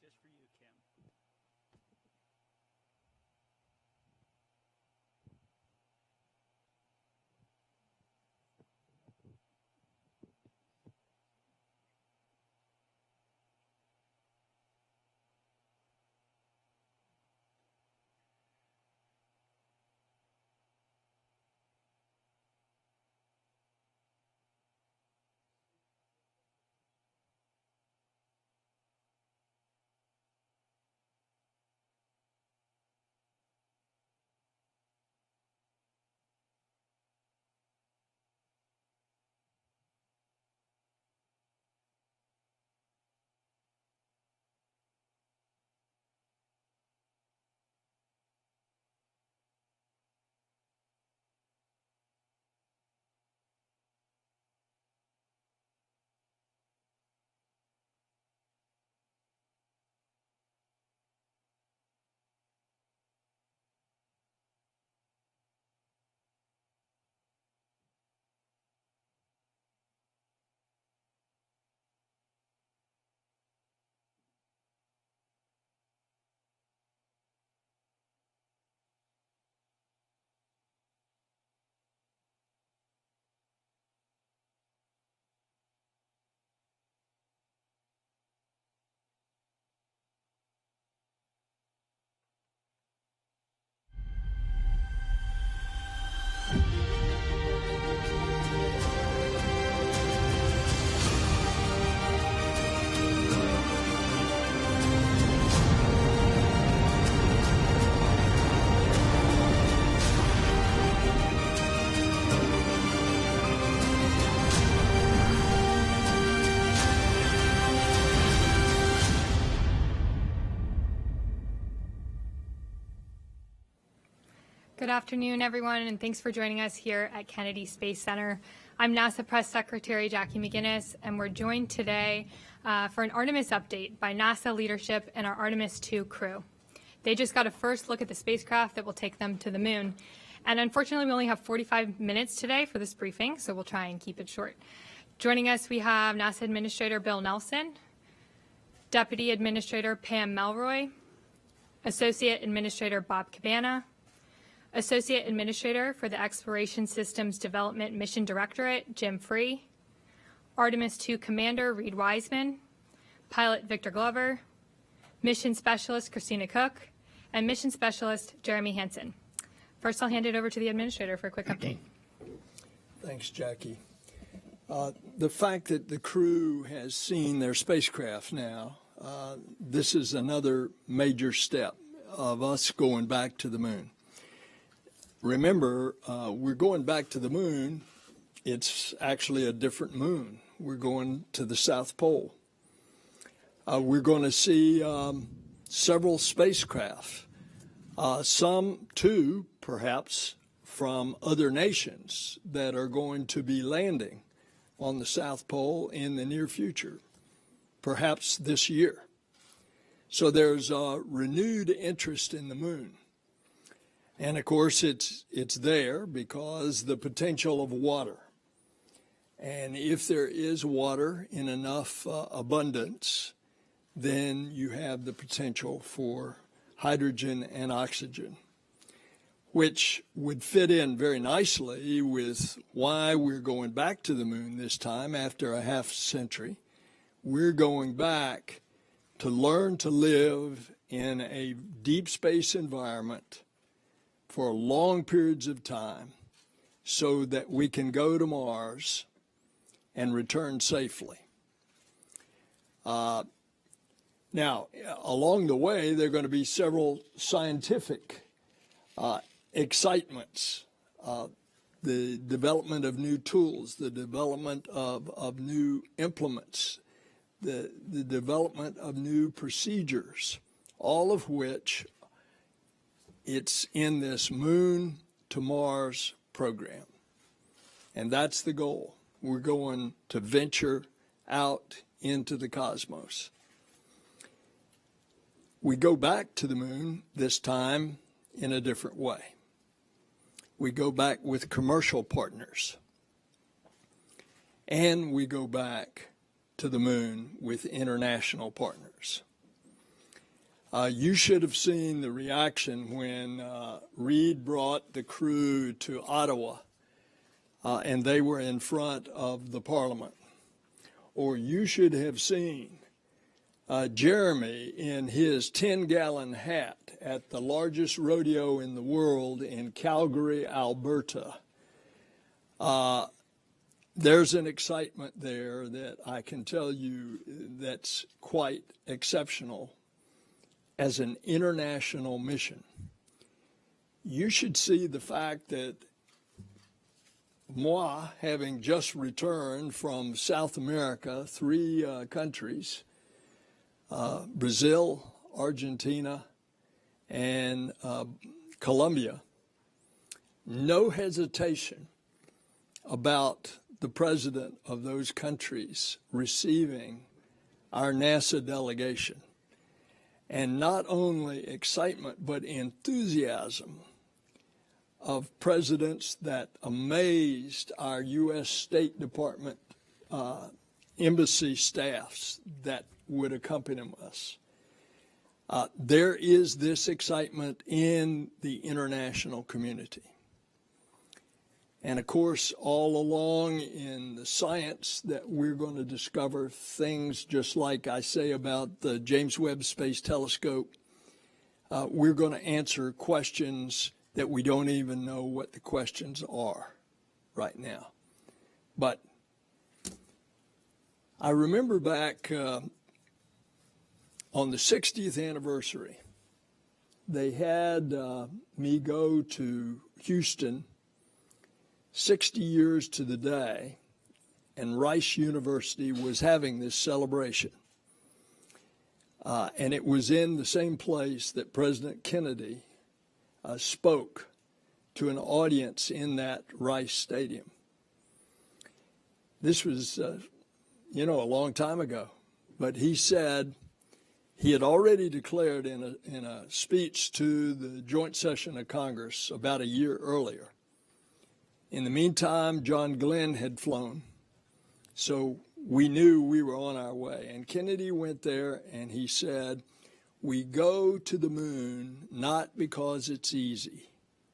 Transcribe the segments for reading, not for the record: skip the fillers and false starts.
just for you, Kim. Good afternoon, everyone, and thanks for joining us here at Kennedy Space Center. I'm NASA Press Secretary Jackie McGinnis, and we're joined today for an Artemis update by NASA leadership and our Artemis II crew. They just got a first look at the spacecraft that will take them to the moon. And unfortunately, we only have 45 minutes today for this briefing, so we'll try and keep it short. Joining us, we have NASA Administrator Bill Nelson, Deputy Administrator Pam Melroy, Associate Administrator Bob Cabana, Associate Administrator for the Exploration Systems Development Mission Directorate, Jim Free, Artemis II Commander Reed Wiseman, Pilot Victor Glover, Mission Specialist Christina Cook, and Mission Specialist Jeremy Hansen. First, I'll hand it over to the Administrator for a quick update. Thanks, Jackie. The fact that the crew has seen their spacecraft now, this is another major step of us going back to the moon. Remember, we're going back to the moon. It's actually a different moon. We're going to the South Pole. We're going to see several spacecraft, some too, perhaps, from other nations that are going to be landing on the South Pole in the near future, perhaps this year. So there's a renewed interest in the moon. And of course, it's there because the potential of water. And if there is water in enough abundance, then you have the potential for hydrogen and oxygen, which would fit in very nicely with why we're going back to the moon this time after a half century. We're going back to learn to live in a deep space environment for long periods of time so that we can go to Mars and return safely. Now, along the way, there are going to be several scientific excitements, the development of new tools, the development of new implements, the development of new procedures, all of which it's in this Moon to Mars program. And that's the goal. We're going to venture out into the cosmos. We go back to the moon this time in a different way. We go back with commercial partners. And we go back to the moon with international partners. You should have seen the reaction when Reed brought the crew to Ottawa and they were in front of the Parliament. Or you should have seen Jeremy in his 10-gallon hat at the largest rodeo in the world in Calgary, Alberta. There's an excitement there that I can tell you that's quite exceptional as an international mission. You should see the fact that moi, having just returned from South America, 3 countries, Brazil, Argentina, and Colombia, no hesitation about the president of those countries receiving our NASA delegation. And not only excitement, but enthusiasm of presidents that amazed our U.S. State Department embassy staffs that would accompany us. There is this excitement in the international community. And of course, all along in the science that we're going to discover things just like I say about the James Webb Space Telescope. We're going to answer questions that we don't even know what the questions are right now. But I remember back on the 60th anniversary, they had me go to Houston 60 years to the day, and Rice University was having this celebration. And it was in the same place that President Kennedy spoke to an audience in that Rice Stadium. This was, a long time ago, but he said he had already declared in a speech to the joint session of Congress about a year earlier. In the meantime, John Glenn had flown, so we knew we were on our way. And Kennedy went there and he said, "We go to the moon not because it's easy,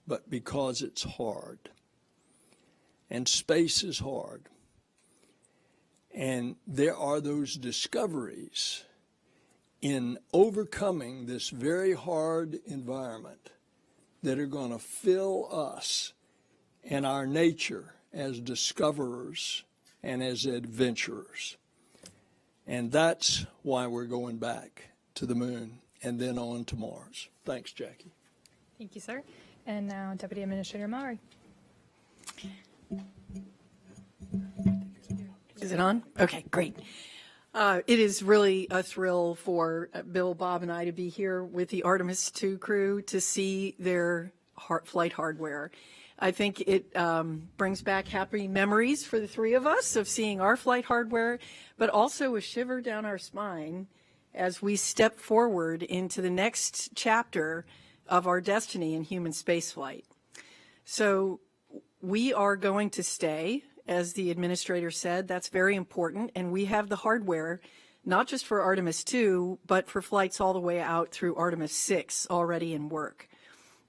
but because it's hard. And space is hard. And there are those discoveries in overcoming this very hard environment that are going to fill us and our nature as discoverers and as adventurers." And that's why we're going back to the moon and then on to Mars. Thanks, Jackie. Thank you, sir. And now Deputy Administrator Maury. Is it on? Okay, great. It is really a thrill for Bill, Bob, and I to be here with the Artemis II crew to see their flight hardware. I think it brings back happy memories for the 3 of us of seeing our flight hardware, but also a shiver down our spine as we step forward into the next chapter of our destiny in human spaceflight. So we are going to stay, as the administrator said. That's very important, and we have the hardware not just for Artemis II, but for flights all the way out through Artemis 6 already in work.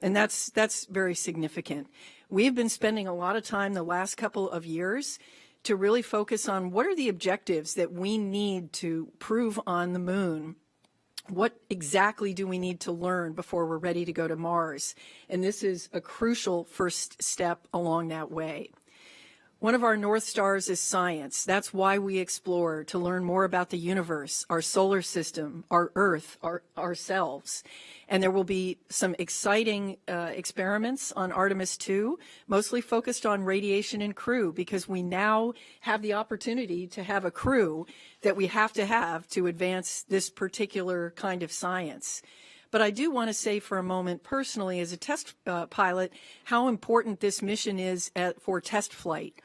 And that's very significant. We've been spending a lot of time the last couple of years to really focus on what are the objectives that we need to prove on the moon. What exactly do we need to learn before we're ready to go to Mars? And this is a crucial first step along that way. One of our North Stars is science. That's why we explore, to learn more about the universe, our solar system, our Earth, ourselves. And there will be some exciting experiments on Artemis II, mostly focused on radiation and crew, because we now have the opportunity to have a crew that we have to advance this particular kind of science. But I do want to say for a moment, personally, as a test pilot, how important this mission is for test flight.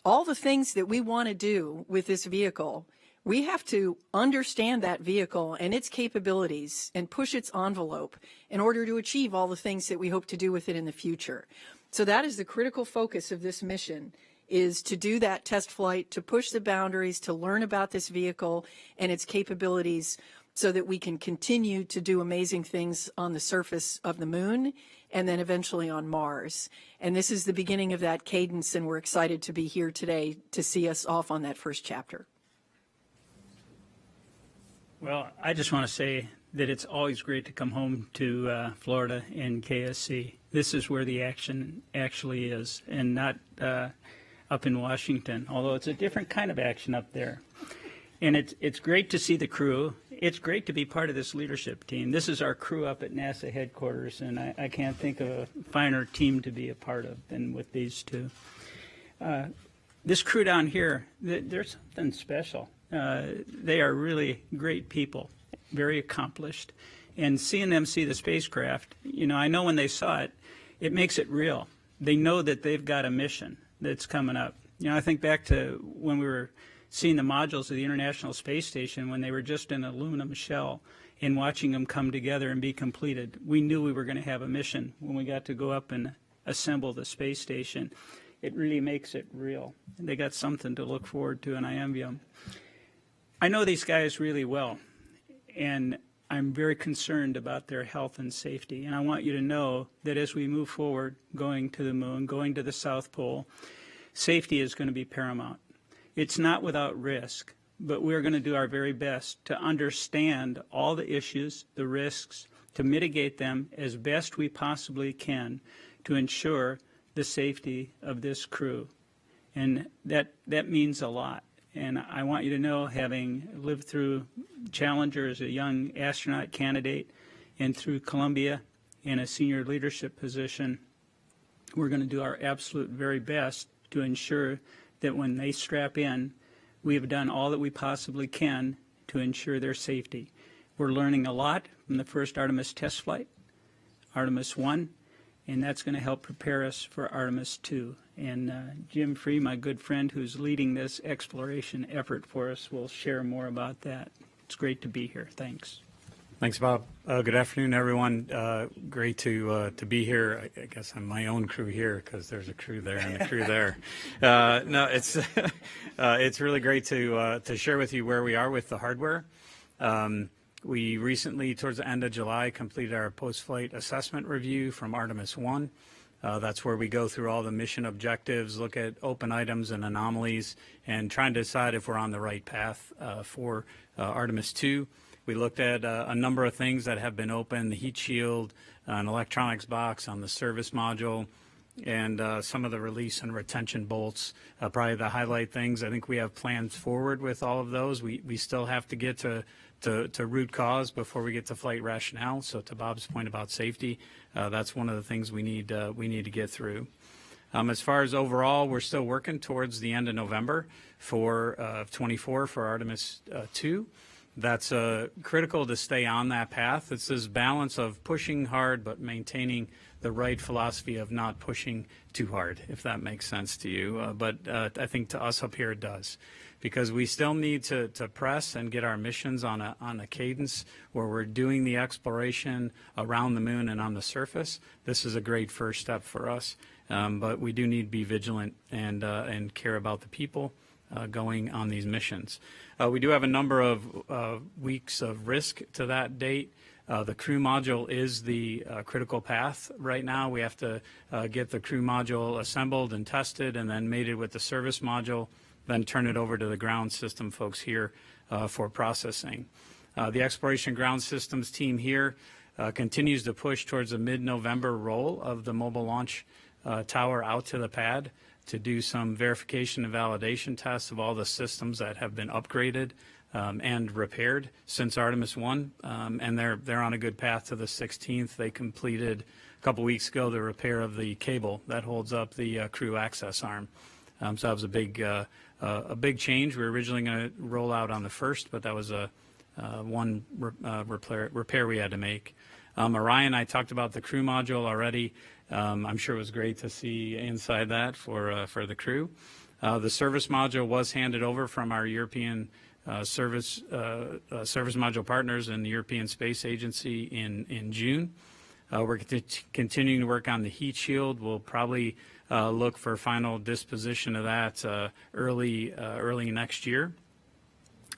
All the things that we want to do with this vehicle, we have to understand that vehicle and its capabilities and push its envelope in order to achieve all the things that we hope to do with it in the future. So that is the critical focus of this mission, is to do that test flight, to push the boundaries, to learn about this vehicle and its capabilities, so that we can continue to do amazing things on the surface of the moon and then eventually on Mars. And this is the beginning of that cadence, and we're excited to be here today to see us off on that first chapter. Well, I just want to say that it's always great to come home to Florida and KSC. This is where the action actually is, and not up in Washington, although it's a different kind of action up there. And it's great to see the crew. It's great to be part of this leadership team. This is our crew up at NASA headquarters, and I can't think of a finer team to be a part of than with these two. This crew down here, they're something special. They are really great people, very accomplished. And seeing them see the spacecraft, I know when they saw it, it makes it real. They know that they've got a mission that's coming up. I think back to when we were seeing the modules of the International Space Station when they were just an aluminum shell, and watching them come together and be completed. We knew we were going to have a mission when we got to go up and assemble the space station. It really makes it real. They got something to look forward to, and I envy them. I know these guys really well, and I'm very concerned about their health and safety. And I want you to know that as we move forward, going to the moon, going to the South Pole, safety is going to be paramount. It's not without risk, but we're going to do our very best to understand all the issues, the risks, to mitigate them as best we possibly can to ensure the safety of this crew. And that means a lot. And I want you to know, having lived through Challenger as a young astronaut candidate and through Columbia in a senior leadership position, we're going to do our absolute very best to ensure that when they strap in, we have done all that we possibly can to ensure their safety. We're learning a lot from the first Artemis test flight, Artemis 1, and that's going to help prepare us for Artemis 2. And Jim Free, my good friend who's leading this exploration effort for us, will share more about that. It's great to be here. Thanks. Thanks, Bob. Good afternoon, everyone. Great to be here. I guess I'm my own crew here because there's a crew there and a crew there. No, it's really great to share with you where we are with the hardware. We recently, towards the end of July, completed our post-flight assessment review from Artemis 1. That's where we go through all the mission objectives, look at open items and anomalies, and trying to decide if we're on the right path for Artemis 2. We looked at a number of things that have been open, the heat shield, an electronics box on the service module, and some of the release and retention bolts. Probably the highlight things. I think we have plans forward with all of those. We still have to get to root cause before we get to flight rationale. So to Bob's point about safety, that's one of the things we need to get through. As far as overall, we're still working towards the end of November for 24 for Artemis 2. That's critical to stay on that path. It's this balance of pushing hard but maintaining the right philosophy of not pushing too hard, if that makes sense to you. But I think to us up here it does, because we still need to press and get our missions on a cadence where we're doing the exploration around the moon and on the surface. This is a great first step for us, but we do need to be vigilant and care about the people going on these missions. We do have a number of weeks of risk to that date. The crew module is the critical path right now. We have to get the crew module assembled and tested and then mated with the service module, then turn it over to the ground system folks here for processing. The Exploration Ground Systems team here continues to push towards a mid-November roll of the mobile launch tower out to the pad to do some verification and validation tests of all the systems that have been upgraded and repaired since Artemis 1, and they're on a good path to the 16th. They completed a couple weeks ago the repair of the cable that holds up the crew access arm. So that was a big change. We were originally going to roll out on the 1st, but that was one repair we had to make. Orion, I talked about the crew module already. I'm sure it was great to see inside that for the crew. The service module was handed over from our European service module partners and the European Space Agency in June. We're continuing to work on the heat shield. We'll probably look for final disposition of that early next year.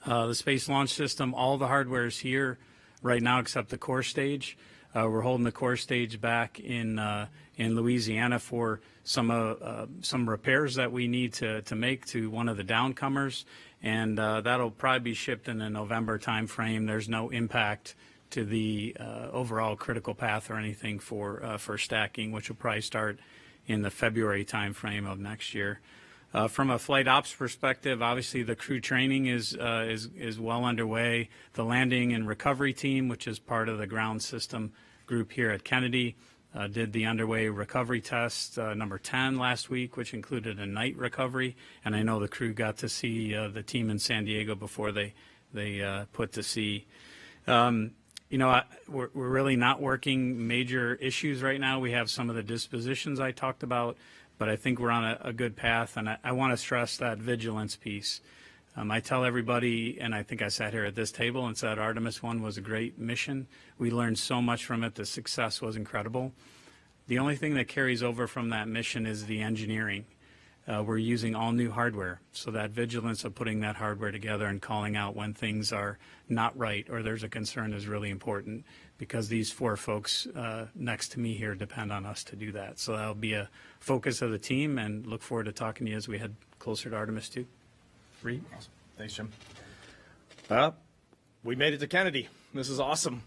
The Space Launch System, all the hardware is here right now except the core stage. We're holding the core stage back in Louisiana for some repairs that we need to make to one of the downcomers, and that'll probably be shipped in the November timeframe. There's no impact to the overall critical path or anything for stacking, which will probably start in the February timeframe of next year. From a flight ops perspective, obviously the crew training is well underway. The landing and recovery team, which is part of the ground system group here at Kennedy, did the underway recovery test number 10 last week, which included a night recovery. And I know the crew got to see the team in San Diego before they put to sea. We're really not working major issues right now. We have some of the dispositions I talked about, but I think we're on a good path, and I want to stress that vigilance piece. I tell everybody, and I think I sat here at this table and said Artemis 1 was a great mission. We learned so much from it. The success was incredible. The only thing that carries over from that mission is the engineering. We're using all new hardware, so that vigilance of putting that hardware together and calling out when things are not right or there's a concern is really important, because these 4 folks next to me here depend on us to do that. So that'll be a focus of the team, and look forward to talking to you as we head closer to Artemis 2. Reed? Awesome. Thanks, Jim. We made it to Kennedy. This is awesome.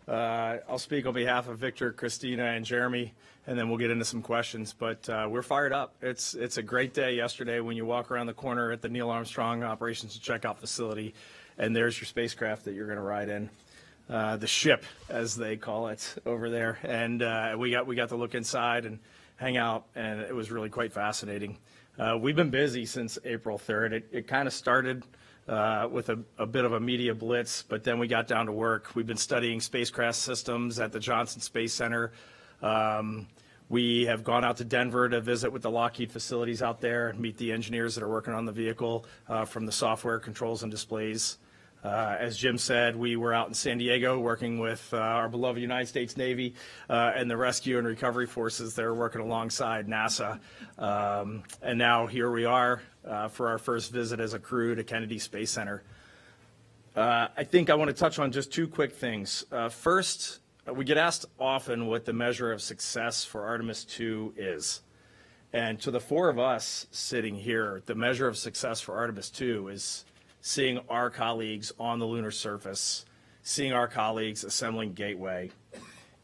I'll speak on behalf of Victor, Christina, and Jeremy, and then we'll get into some questions. But we're fired up. It's a great day yesterday when you walk around the corner at the Neil Armstrong Operations and Checkout Facility, and there's your spacecraft that you're going to ride in. The ship, as they call it over there. And we got to look inside and hang out, and it was really quite fascinating. We've been busy since April 3rd. It kind of started with a bit of a media blitz, but then we got down to work. We've been studying spacecraft systems at the Johnson Space Center. We have gone out to Denver to visit with the Lockheed facilities out there and meet the engineers that are working on the vehicle, from the software, controls, and displays. As Jim said, we were out in San Diego working with our beloved United States Navy and the rescue and recovery forces that are working alongside NASA. And now here we are for our first visit as a crew to Kennedy Space Center. I think I want to touch on just 2 quick things. First, we get asked often what the measure of success for Artemis 2 is. And to the 4 of us sitting here, the measure of success for Artemis 2 is seeing our colleagues on the lunar surface, seeing our colleagues assembling Gateway,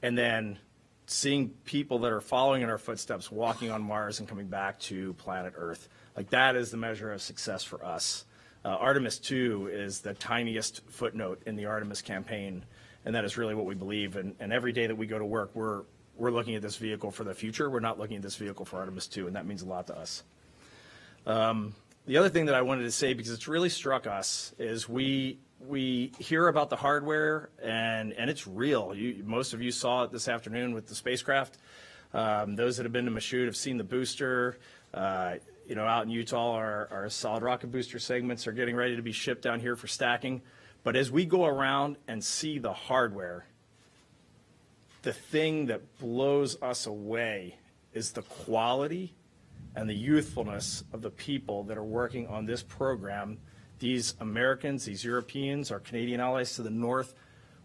and then seeing people that are following in our footsteps walking on Mars and coming back to planet Earth. Like, that is the measure of success for us. Artemis 2 is the tiniest footnote in the Artemis campaign, and that is really what we believe. And every day that we go to work, we're looking at this vehicle for the future. We're not looking at this vehicle for Artemis 2, and that means a lot to us. The other thing that I wanted to say, because it's really struck us, is we hear about the hardware, and it's real. Most of you saw it this afternoon with the spacecraft. Those that have been to Michoud have seen the booster. Out in Utah, our solid rocket booster segments are getting ready to be shipped down here for stacking. But as we go around and see the hardware, the thing that blows us away is the quality and the youthfulness of the people that are working on this program. These Americans, these Europeans, our Canadian allies to the north.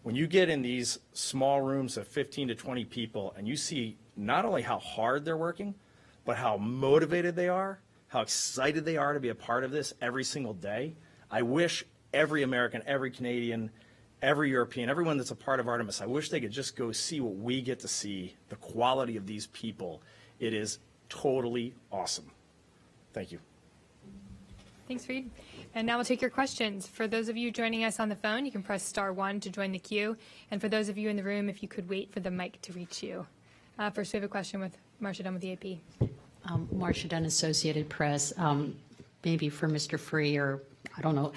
When you get in these small rooms of 15 to 20 people and you see not only how hard they're working, but how motivated they are, how excited they are to be a part of this every single day. I wish every American, every Canadian, every European, everyone that's a part of Artemis, I wish they could just go see what we get to see, the quality of these people. It is totally awesome. Thank you. Thanks, Reed. And now we'll take your questions. For those of you joining us on the phone, you can press *1 to join the queue. And for those of you in the room, if you could wait for the mic to reach you. First, we have a question with Marcia Dunn with the AP. Marcia Dunn, Associated Press. Maybe for Mr. Free, or I don't know.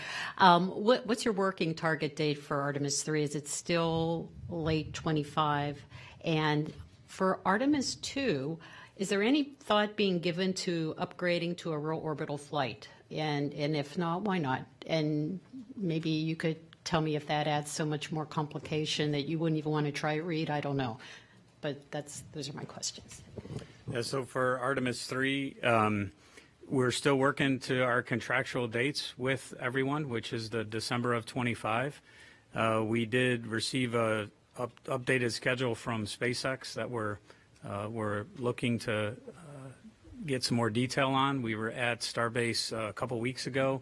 What's your working target date for Artemis 3? Is it still late 25? And for Artemis 2, is there any thought being given to upgrading to a real orbital flight? And if not, why not? And maybe you could tell me if that adds so much more complication that you wouldn't even want to try it, Reed. I don't know. But those are my questions. Yeah, so for Artemis 3, We're still working to our contractual dates with everyone, which is the December of 25. We did receive a updated schedule from SpaceX that we're looking to get some more detail on. We were at Starbase a couple weeks ago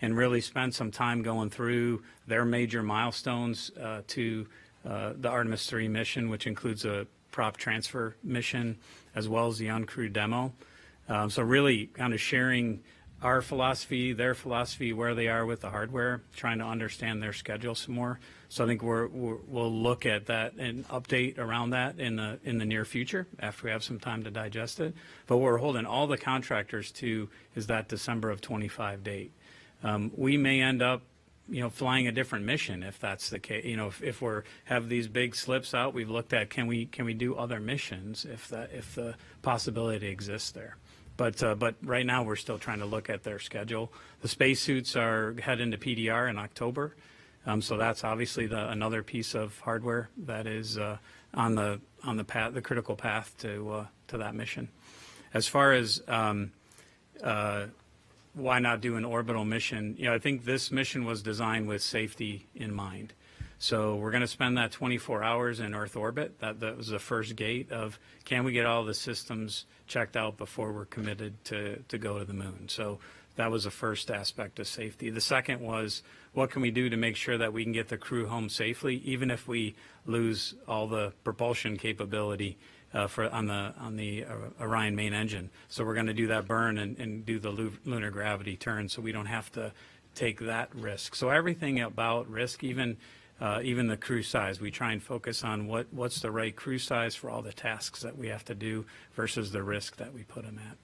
and really spent some time going through their major milestones to the Artemis 3 mission, which includes a prop transfer mission as well as the uncrewed demo. So really kind of sharing our philosophy, their philosophy, where they are with the hardware, trying to understand their schedule some more. So I think we'll look at that and update around that in the near future after we have some time to digest it. But what we're holding all the contractors to is that December of 25 date. We may end up, flying a different mission if that's the case. If we're have these big slips out, we've looked at can we do other missions if the possibility exists there. But right now we're still trying to look at their schedule. The spacesuits are heading to PDR in October, so that's obviously another piece of hardware that is on the path, the critical path to that mission. As far as why not do an orbital mission? I think this mission was designed with safety in mind. So we're going to spend that 24 hours in Earth orbit. That was the first gate of can we get all the systems checked out before we're committed to go to the moon. So that was the first aspect of safety. The second was what can we do to make sure that we can get the crew home safely, even if we lose all the propulsion capability on the Orion main engine. So we're going to do that burn and do the lunar gravity turn so we don't have to take that risk. So everything about risk, even the crew size, we try and focus on what's the right crew size for all the tasks that we have to do versus the risk that we put them at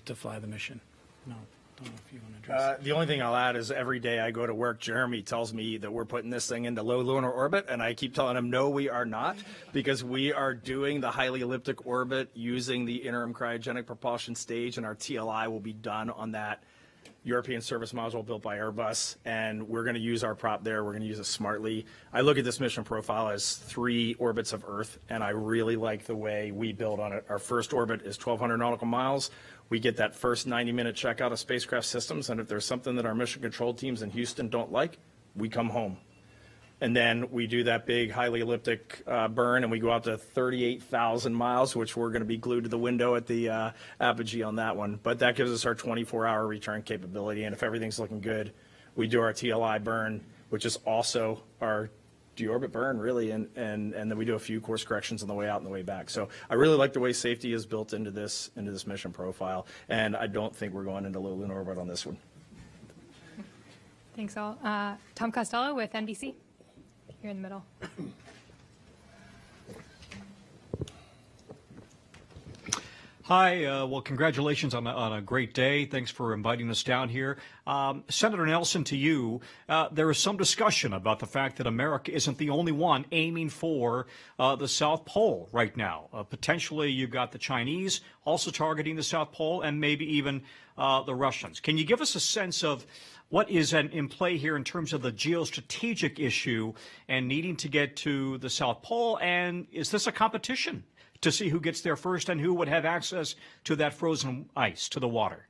to fly the mission. No, don't know if you want to address The only thing I'll add is every day I go to work, Jeremy tells me that we're putting this thing into low lunar orbit, and I keep telling him, no, we are not, because we are doing the highly elliptic orbit using the interim cryogenic propulsion stage, and our TLI will be done on that European service module built by Airbus, and we're going to use our prop there. We're going to use it smartly. I look at this mission profile as 3 orbits of Earth, and I really like the way we build on it. Our first orbit is 1,200 nautical miles. We get that first 90-minute checkout of spacecraft systems, and if there's something that our mission control teams in Houston don't like, we come home. And then we do that big, highly elliptic burn, and we go out to 38,000 miles, which we're going to be glued to the window at the apogee on that one. But that gives us our 24-hour return capability, and if everything's looking good, we do our TLI burn, which is also our deorbit burn, really, and then we do a few course corrections on the way out and the way back. So I really like the way safety is built into this mission profile, and I don't think we're going into low lunar orbit on this one. Thanks all. Tom Costello with NBC. Here in the middle. Hi, well, congratulations on a great day. Thanks for inviting us down here. Senator Nelson, to you, there is some discussion about the fact that America isn't the only one aiming for the South Pole right now. Potentially, you've got the Chinese also targeting the South Pole and maybe even the Russians. Can you give us a sense of what is in play here in terms of the geostrategic issue and needing to get to the South Pole? And is this a competition to see who gets there first and who would have access to that frozen ice, to the water?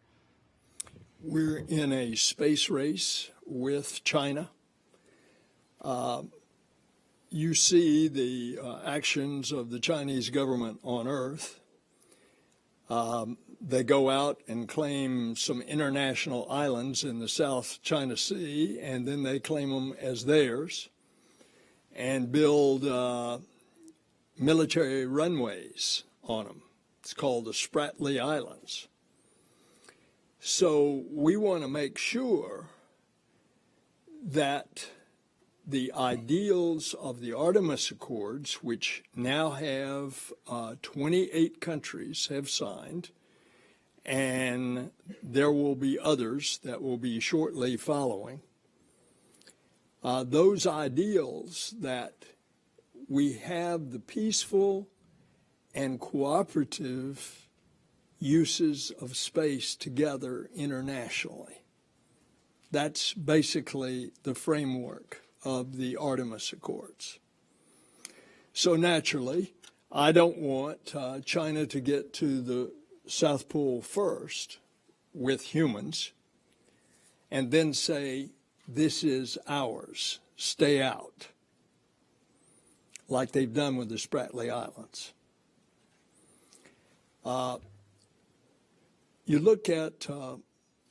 We're in a space race with China. You see the actions of the Chinese government on Earth. They go out and claim some international islands in the South China Sea, and then they claim them as theirs and build military runways on them. It's called the Spratly Islands. So we want to make sure that the ideals of the Artemis Accords, which now have 28 countries have signed, and there will be others that will be shortly following, those ideals that we have the peaceful and cooperative uses of space together internationally. That's basically the framework of the Artemis Accords. So naturally, I don't want China to get to the South Pole first, with humans and then say, this is ours, stay out, like they've done with the Spratly Islands. You look at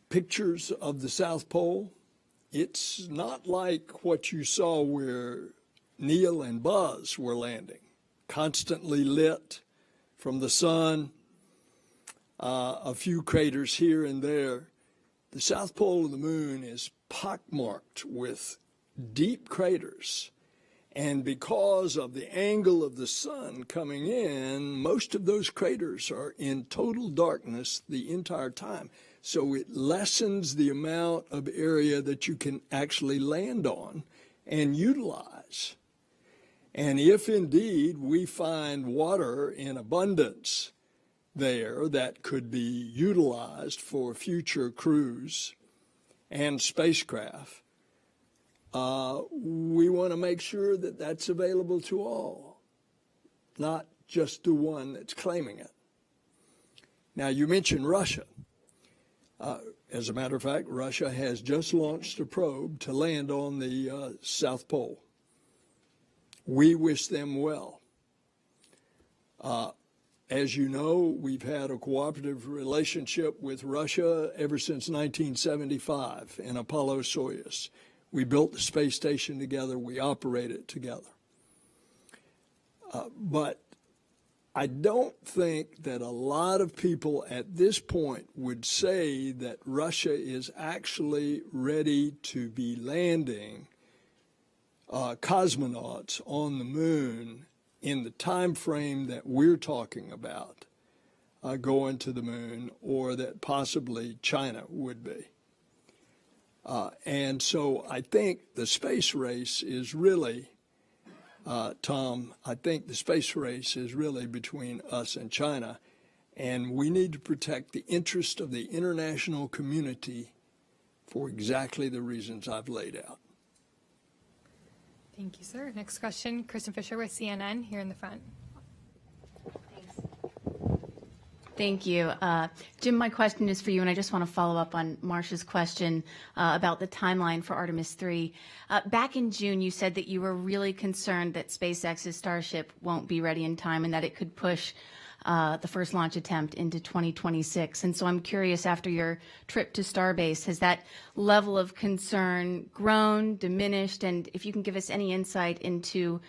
pictures of the South Pole, it's not like what you saw where Neil and Buzz were landing, constantly lit from the sun, a few craters here and there. The South Pole of the moon is pockmarked with deep craters. And because of the angle of the sun coming in, most of those craters are in total darkness the entire time. So it lessens the amount of area that you can actually land on and utilize. And if indeed we find water in abundance there that could be utilized for future crews and spacecraft, we want to make sure that that's available to all, not just the one that's claiming it. Now, you mentioned Russia. As a matter of fact, Russia has just launched a probe to land on the South Pole. We wish them well. As you know, we've had a cooperative relationship with Russia ever since 1975 in Apollo-Soyuz. We built the space station together. We operate it together. But I don't think that a lot of people at this point would say that Russia is actually ready to be landing cosmonauts on the moon in the time frame that we're talking about, going to the moon, or that possibly China would be. And so I think the space race is really, Tom, I think the space race is really between us and China, and we need to protect the interest of the international community for exactly the reasons I've laid out. Thank you, sir. Next question, Kristen Fisher with CNN here in the front. Thank you. Jim, my question is for you, and I just want to follow up on Marcia's question about the timeline for Artemis 3. Back in June, you said that you were really concerned that SpaceX's Starship won't be ready in time and that it could push the first launch attempt into 2026. And so I'm curious, after your trip to Starbase, has that level of concern grown, diminished? And if you can give us any insight into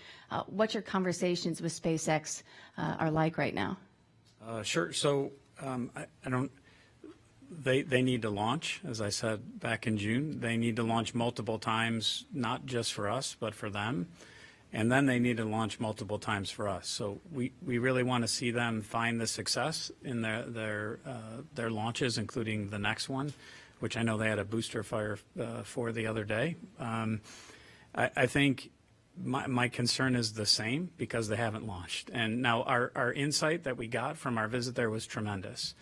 what your conversations with SpaceX are like right now. Sure. So I don't. They need to launch, as I said back in June. They need to launch multiple times, not just for us, but for them. And then they need to launch multiple times for us. So we really want to see them find the success in their launches, including the next one, which I know they had a booster fire for the other day. I think my concern is the same because they haven't launched. And now our insight that we got from our visit there was tremendous.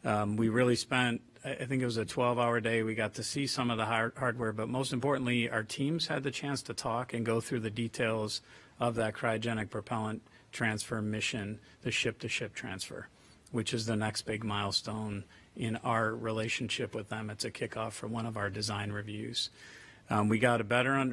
We really spent, I think it was a 12-hour day. We got to see some of the hardware, but most importantly, our teams had the chance to talk and go through the details of that cryogenic propellant transfer mission, the ship-to-ship transfer, which is the next big milestone in our relationship with them. It's a kickoff for one of our design reviews. We got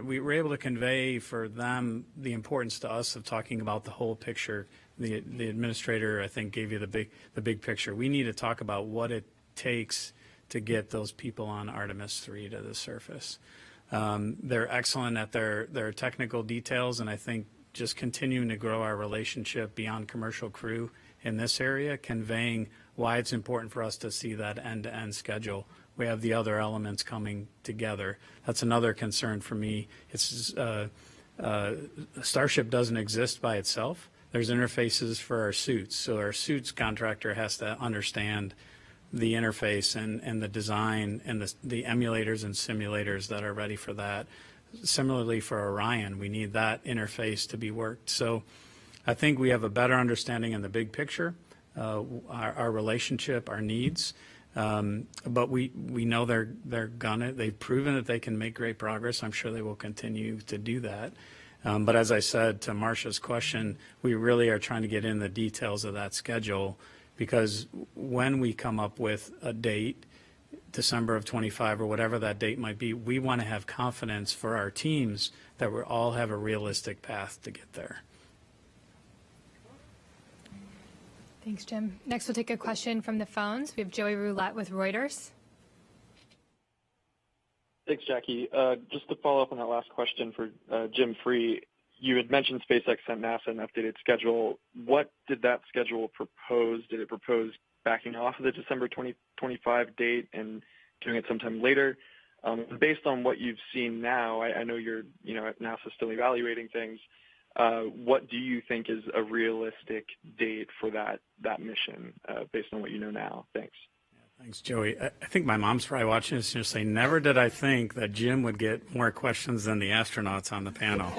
we were able to convey for them the importance to us of talking about the whole picture. The administrator, I think, gave you the big picture. We need to talk about what it takes to get those people on Artemis 3 to the surface. They're excellent at their technical details, and I think just continuing to grow our relationship beyond commercial crew in this area, conveying why it's important for us to see that end-to-end schedule. We have the other elements coming together. That's another concern for me. It's Starship doesn't exist by itself. There's interfaces for our suits. So our suits contractor has to understand the interface and the design and the emulators and simulators that are ready for that. Similarly for Orion, we need that interface to be worked. So I think we have a better understanding in the big picture, our relationship, our needs. But we know they've proven that they can make great progress. I'm sure they will continue to do that. But as I said to Marcia's question, we really are trying to get in the details of that schedule, because when we come up with a date, December of 25 or whatever that date might be, we want to have confidence for our teams that we all have a realistic path to get there. Thanks, Jim. Next, we'll take a question from the phones. We have Joey Roulette with Reuters. Thanks, Jackie. Just to follow up on that last question for Jim Free, you had mentioned SpaceX sent NASA an updated schedule. What did that schedule propose? Did it propose backing off of the December 2025 date and doing it sometime later? Based on what you've seen now, I know you're, at NASA still evaluating things. What do you think is a realistic date for that mission based on what you know now? Thanks. Thanks, Joey. I think my mom's probably watching this and she'll say, never did I think that Jim would get more questions than the astronauts on the panel.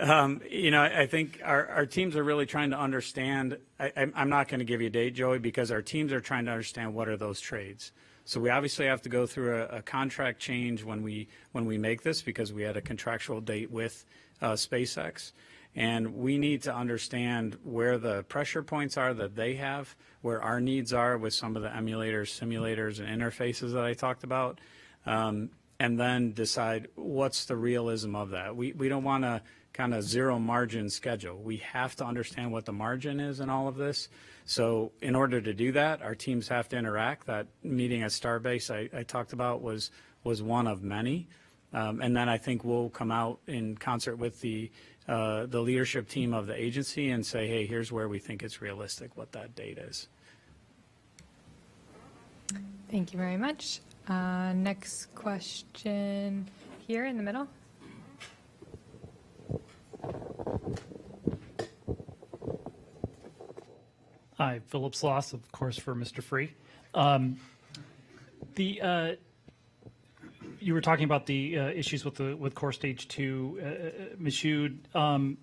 I think our teams are really trying to understand. I'm not going to give you a date, Joey, because our teams are trying to understand what are those trades. So we obviously have to go through a contract change when we make this, because we had a contractual date with SpaceX. And we need to understand where the pressure points are that they have, where our needs are with some of the emulators, simulators, and interfaces that I talked about, and then decide what's the realism of that. We don't want to kind of zero margin schedule. We have to understand what the margin is in all of this. So in order to do that, our teams have to interact. That meeting at Starbase I talked about was one of many. And then I think we'll come out in concert with the leadership team of the agency and say, hey, here's where we think it's realistic, what that date is. Thank you very much. Next question here in the middle. Hi, Philip Sloss, of course, for Mr. Free. You were talking about the issues with Core Stage 2, Michoud.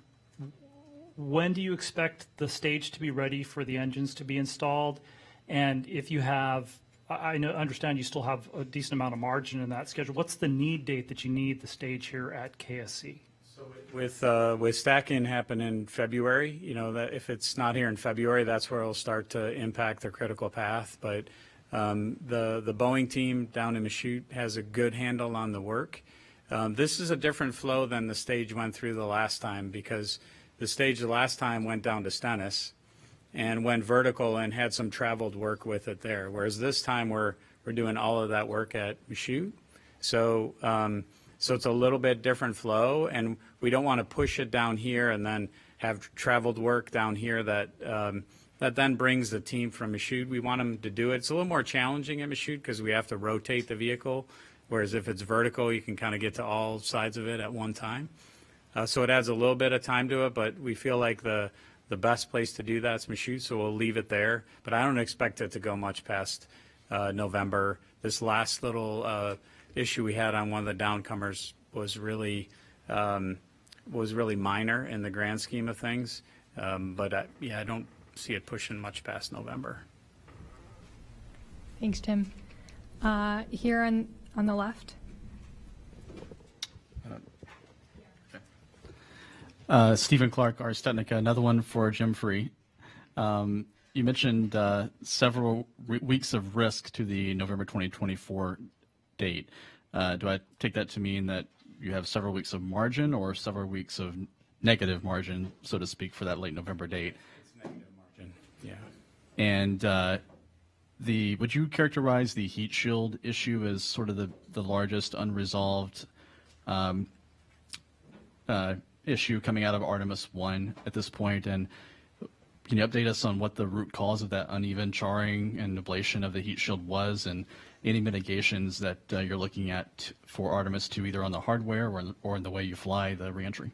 When do you expect the stage to be ready for the engines to be installed? And if you have, understand you still have a decent amount of margin in that schedule. What's the need date that you need the stage here at KSC? With stacking happen in February, that if it's not here in February, that's where it'll start to impact the critical path. But the Boeing team down in Michoud has a good handle on the work. This is a different flow than the stage went through the last time, because the stage the last time went down to Stennis and went vertical and had some traveled work with it there. Whereas this time we're doing all of that work at Michoud. So it's a little bit different flow, and we don't want to push it down here and then have traveled work down here that then brings the team from Michoud. We want them to do it. It's a little more challenging at Michoud because we have to rotate the vehicle, whereas if it's vertical, you can kind of get to all sides of it at one time. So it adds a little bit of time to it, but we feel like the best place to do that is Michoud, so we'll leave it there. But I don't expect it to go much past November. This last little issue we had on one of the downcomers was really minor in the grand scheme of things. But I don't see it pushing much past November. Thanks, Jim. Here on the left. Stephen Clark, Ars Technica, another one for Jim Free. You mentioned several weeks of risk to the November 2024 date. Do I take that to mean that you have several weeks of margin or several weeks of negative margin, so to speak, for that late November date? It's negative margin, yeah. And would you characterize the heat shield issue as sort of the largest unresolved issue coming out of Artemis 1 at this point? And can you update us on what the root cause of that uneven charring and ablation of the heat shield was, and any mitigations that you're looking at for Artemis 2, either on the hardware or in the way you fly the reentry?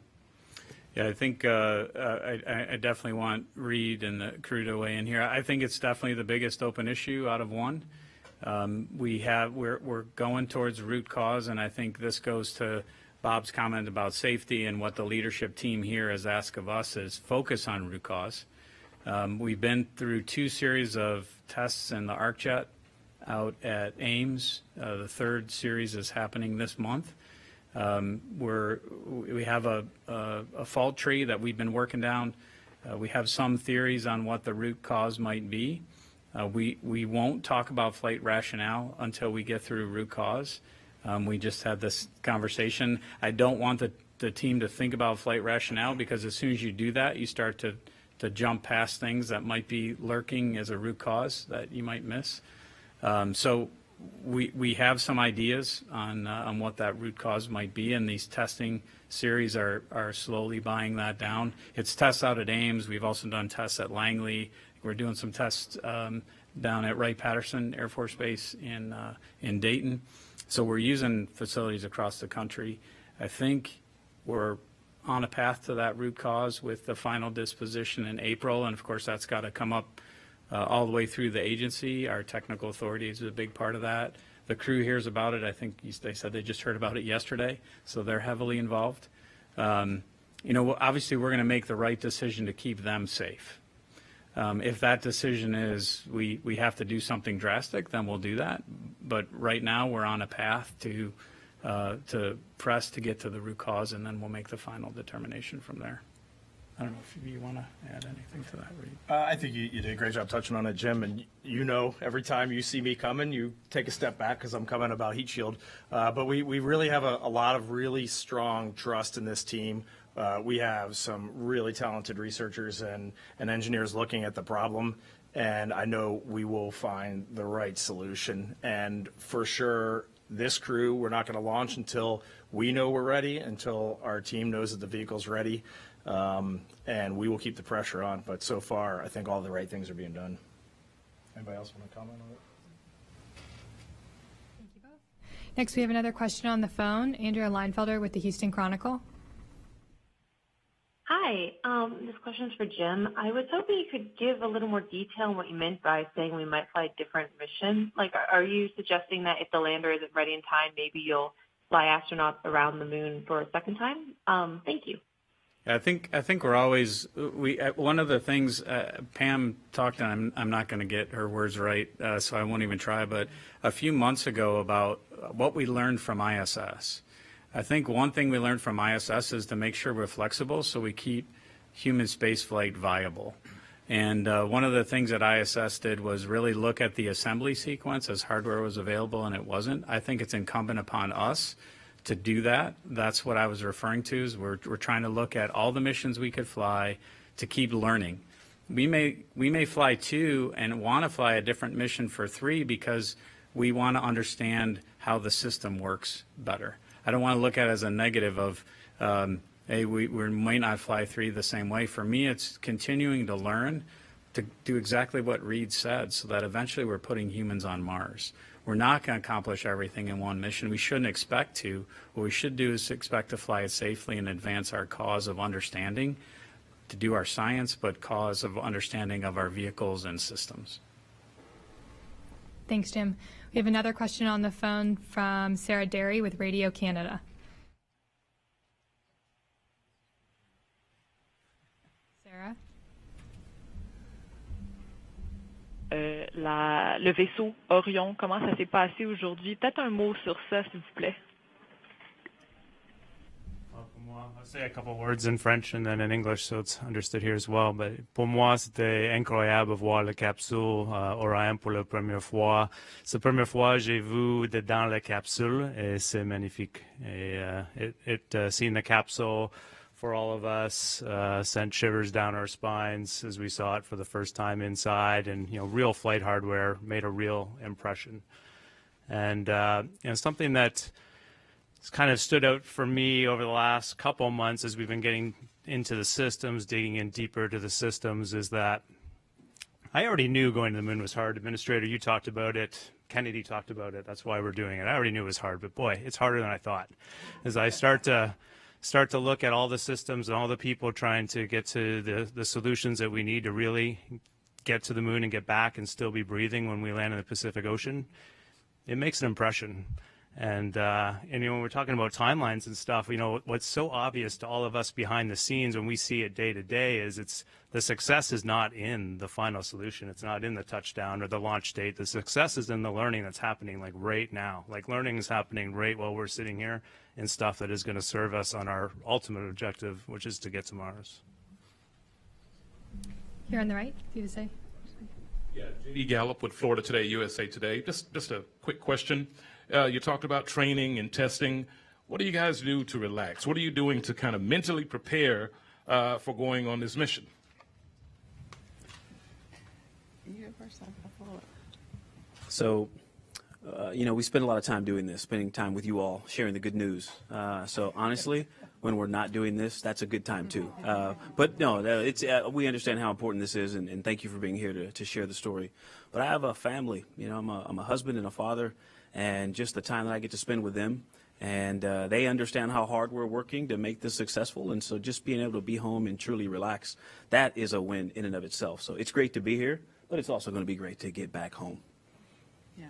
Yeah, I think I definitely want Reed and the crew to weigh in here. I think it's definitely the biggest open issue out of one. We're going towards root cause, and I think this goes to Bob's comment about safety, and what the leadership team here has asked of us is focus on root cause. We've been through 2 series of tests in the ArcJet out at Ames. The 3rd series is happening this month. We have a fault tree that we've been working down. We have some theories on what the root cause might be. We won't talk about flight rationale until we get through root cause. We just had this conversation. I don't want the team to think about flight rationale, because as soon as you do that, you start to jump past things that might be lurking as a root cause that you might miss. So we have some ideas on what that root cause might be, and these testing series are slowly buying that down. It's tests out at Ames. We've also done tests at Langley. We're doing some tests down at Wright-Patterson Air Force Base in Dayton. So we're using facilities across the country. I think we're on a path to that root cause with the final disposition in April, and of course that's got to come up all the way through the agency. Our technical authority is a big part of that. The crew hears about it. I think they said they just heard about it yesterday, so they're heavily involved. Obviously we're going to make the right decision to keep them safe. If that decision is we have to do something drastic, then we'll do that. But right now we're on a path to press to get to the root cause, and then we'll make the final determination from there. I don't know if you want to add anything to that, Reed. I think you did a great job touching on it, Jim. And every time you see me coming, you take a step back because I'm coming about heat shield. But we really have a lot of really strong trust in this team. We have some really talented researchers and engineers looking at the problem, and I know we will find the right solution. And for sure, this crew, we're not going to launch until we know we're ready, until our team knows that the vehicle's ready. And we will keep the pressure on. But so far, I think all the right things are being done. Anybody else want to comment on it? Thank you both. Next, we have another question on the phone. Andrea Leinfelder with the Houston Chronicle. Hi, this question is for Jim. I was hoping you could give a little more detail on what you meant by saying we might fly a different mission. Like, are you suggesting that if the lander isn't ready in time, maybe you'll fly astronauts around the moon for a second time? Thank you. I think we're always one of the things Pam talked, and I'm not going to get her words right, so I won't even try. But a few months ago about what we learned from ISS. I think one thing we learned from ISS is to make sure we're flexible so we keep human spaceflight viable. And one of the things that ISS did was really look at the assembly sequence as hardware was available and it wasn't. I think it's incumbent upon us to do that. That's what I was referring to, is we're trying to look at all the missions we could fly to keep learning. We may fly 2 and want to fly a different mission for 3 because we want to understand how the system works better. I don't want to look at it as a negative of, hey, we might not fly 3 the same way. For me, it's continuing to learn to do exactly what Reed said so that eventually we're putting humans on Mars. We're not going to accomplish everything in one mission. We shouldn't expect to. What we should do is expect to fly it safely and advance our cause of understanding, to do our science, but cause of understanding of our vehicles and systems. Thanks, Jim. We have another question on the phone from Sarah Derry with Radio Canada. Sarah? Le vaisseau Orion, comment ça s'est passé aujourd'hui? Peut-être un mot sur ça, s'il vous plaît. I'll say a couple words in French and then in English so it's understood here as well. But pour moi, c'était incroyable de voir la capsule Orion pour la première fois. C'est la première fois que j'ai vu dedans la capsule et c'est magnifique. Et seeing the capsule for all of us sent shivers down our spines as we saw it for the first time inside, and real flight hardware made a real impression. And something that it's kind of stood out for me over the last couple months as we've been getting into the systems, digging in deeper to the systems, is that I already knew going to the moon was hard. Administrator, you talked about it. Kennedy talked about it. That's why we're doing it. I already knew it was hard, but boy, it's harder than I thought. As I start to look at all the systems and all the people trying to get to the solutions that we need to really get to the moon and get back and still be breathing when we land in the Pacific Ocean, it makes an impression. And when we're talking about timelines and stuff, what's so obvious to all of us behind the scenes when we see it day to day is the success is not in the final solution. It's not in the touchdown or the launch date. The success is in the learning that's happening like right now. Like learning is happening right while we're sitting here in stuff that is going to serve us on our ultimate objective, which is to get to Mars. Here on the right, do you say? Yeah, E. Gallup with Florida Today, USA Today. Just a quick question. You talked about training and testing. What do you guys do to relax? What are you doing to kind of mentally prepare for going on this mission? So, we spend a lot of time doing this, spending time with you all, sharing the good news. So honestly, when we're not doing this, that's a good time too. But no, we understand how important this is, and thank you for being here to share the story. But I have a family. I'm a husband and a father, and just the time that I get to spend with them, and they understand how hard we're working to make this successful. And so just being able to be home and truly relax, that is a win in and of itself. So it's great to be here, but it's also going to be great to get back home. Yeah.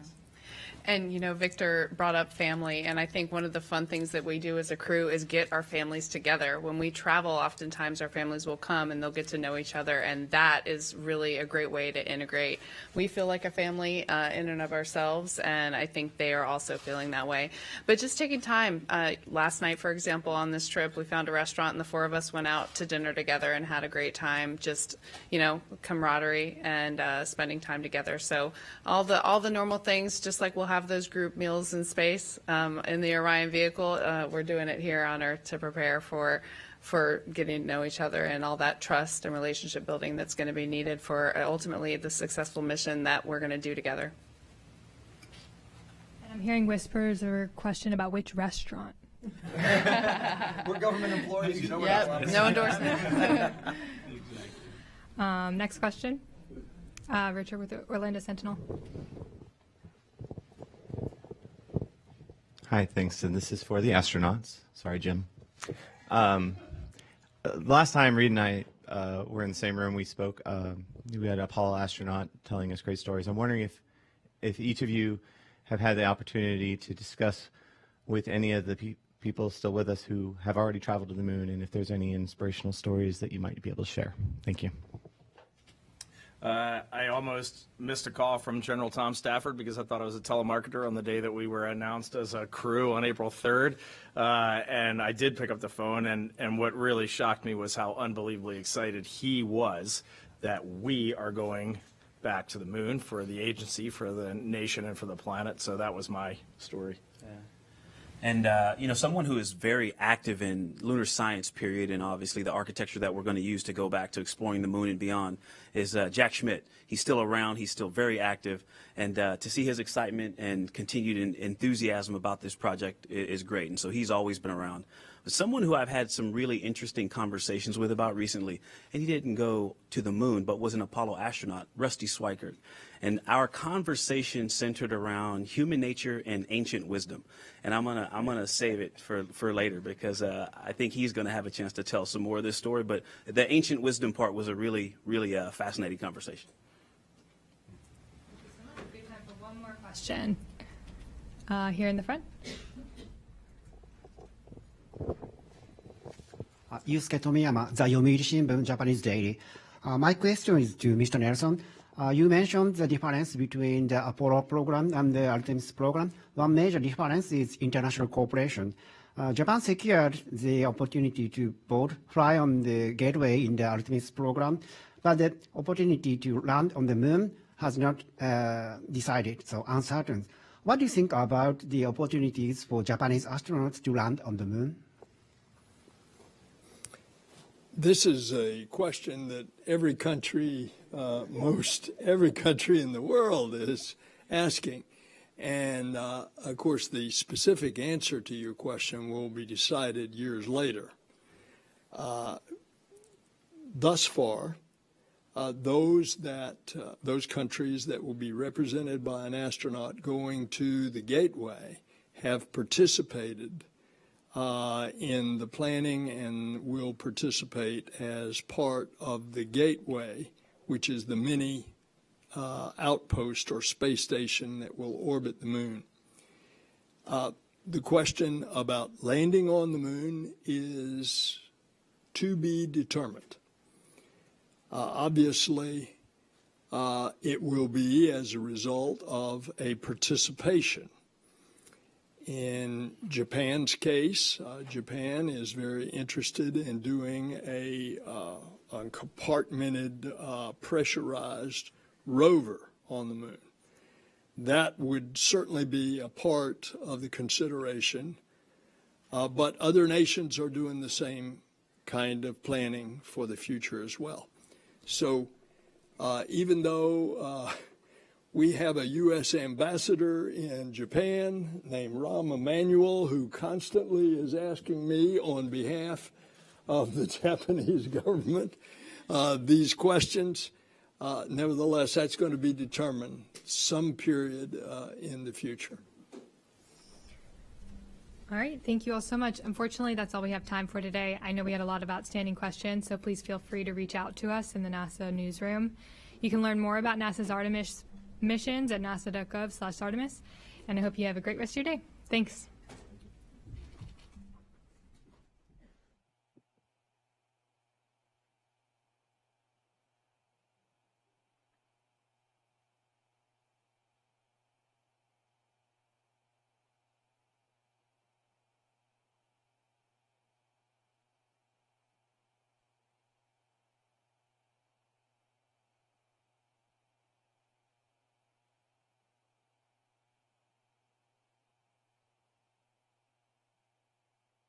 And, Victor brought up family, and I think one of the fun things that we do as a crew is get our families together. When we travel, oftentimes our families will come and they'll get to know each other, and that is really a great way to integrate. We feel like a family in and of ourselves, and I think they are also feeling that way. But just taking time. Last night, for example, on this trip, we found a restaurant, and the four of us went out to dinner together and had a great time, just, camaraderie and spending time together. So all the normal things, just like we'll have those group meals in space in the Orion vehicle. We're doing it here on Earth to prepare for getting to know each other and all that trust and relationship building that's going to be needed for ultimately the successful mission that we're going to do together. And I'm hearing whispers or question about which restaurant. We're government employees. You know what no endorsement. Next question. Richard with the Orlando Sentinel. Hi, thanks. And this is for the astronauts. Sorry, Jim. Last time Reed and I were in the same room, we spoke. We had an Apollo astronaut telling us great stories. I'm wondering if each of you have had the opportunity to discuss with any of the people still with us who have already traveled to the moon, and if there's any inspirational stories that you might be able to share. Thank you. I almost missed a call from General Tom Stafford because I thought I was a telemarketer on the day that we were announced as a crew on April 3rd. And I did pick up the phone, and what really shocked me was how unbelievably excited he was that we are going back to the moon for the agency, for the nation, and for the planet. So that was my story. Yeah. And, someone who is very active in lunar science, period, and obviously the architecture that we're going to use to go back to exploring the moon and beyond is Jack Schmidt. He's still around. He's still very active. And to see his excitement and continued enthusiasm about this project is great. And so he's always been around. But someone who I've had some really interesting conversations with about recently, and he didn't go to the moon, but was an Apollo astronaut, Rusty Schweikert. And our conversation centered around human nature and ancient wisdom. And I'm gonna save it for later because I think he's gonna have a chance to tell some more of this story. But the ancient wisdom part was a really, really fascinating conversation. Good time for one more question. Here in the front. Yusuke Tomiyama, the Yomiuri Shimbun, Japanese Daily. My question is to Mr. Nelson. You mentioned the difference between the Apollo program and the Artemis program. One major difference is international cooperation. Japan secured the opportunity to both fly on the Gateway in the Artemis program, but the opportunity to land on the moon has not decided, so uncertain. What do you think about the opportunities for Japanese astronauts to land on the moon? This is a question that every country, every country in the world is asking. And, of course, the specific answer to your question will be decided years later. Thus far, those countries that will be represented by an astronaut going to the Gateway have participated in the planning and will participate as part of the Gateway, which is the mini outpost or space station that will orbit the moon. The question about landing on the moon is to be determined. Obviously, it will be as a result of a participation. In Japan's case, Japan is very interested in doing a compartmented, pressurized rover on the moon. That would certainly be a part of the consideration, but other nations are doing the same kind of planning for the future as well. So even though we have a U.S. ambassador in Japan named Rahm Emanuel, who constantly is asking me on behalf of the Japanese government these questions. Nevertheless, that's going to be determined some period in the future. All right, thank you all so much. Unfortunately, that's all we have time for today. I know we had a lot of outstanding questions, so please feel free to reach out to us in the NASA newsroom. You can learn more about NASA's Artemis missions at nasa.gov/Artemis, and I hope you have a great rest of your day. Thanks.